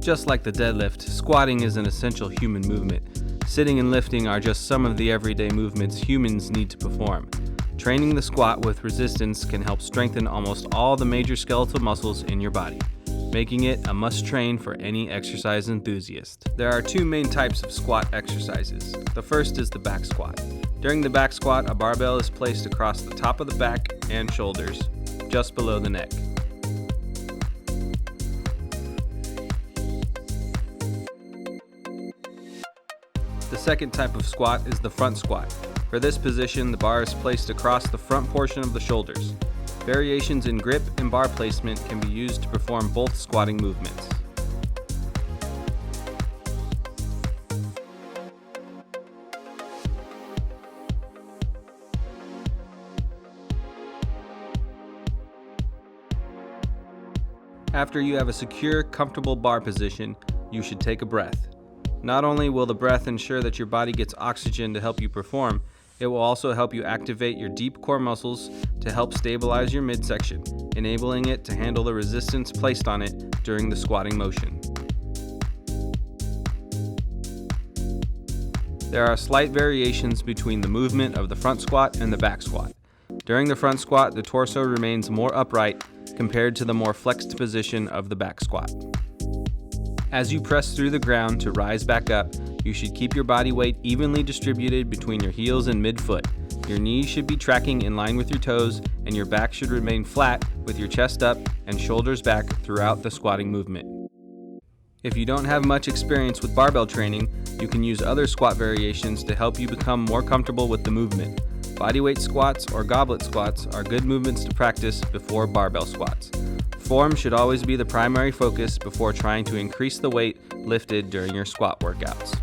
Just like the deadlift, squatting is an essential human movement. Sitting and lifting are just some of the everyday movements humans need to perform. Training the squat with resistance can help strengthen almost all the major skeletal muscles in your body, making it a must-train for any exercise enthusiast. There are two main types of squat exercises. The first is the back squat. During the back squat, a barbell is placed across the top of the back and shoulders, just below the neck. The second type of squat is the front squat. For this position, the bar is placed across the front portion of the shoulders. Variations in grip and bar placement can be used to perform both squatting movements. After you have a secure, comfortable bar position, you should take a breath. Not only will the breath ensure that your body gets oxygen to help you perform, it will also help you activate your deep core muscles to help stabilize your midsection, enabling it to handle the resistance placed on it during the squatting motion. There are slight variations between the movement of the front squat and the back squat. During the front squat, the torso remains more upright compared to the more flexed position of the back squat. As you press through the ground to rise back up, you should keep your body weight evenly distributed between your heels and midfoot. Your knees should be tracking in line with your toes, and your back should remain flat with your chest up and shoulders back throughout the squatting movement. If you don't have much experience with barbell training, you can use other squat variations to help you become more comfortable with the movement. Bodyweight squats or goblet squats are good movements to practice before barbell squats. Form should always be the primary focus before trying to increase the weight lifted during your squat workouts.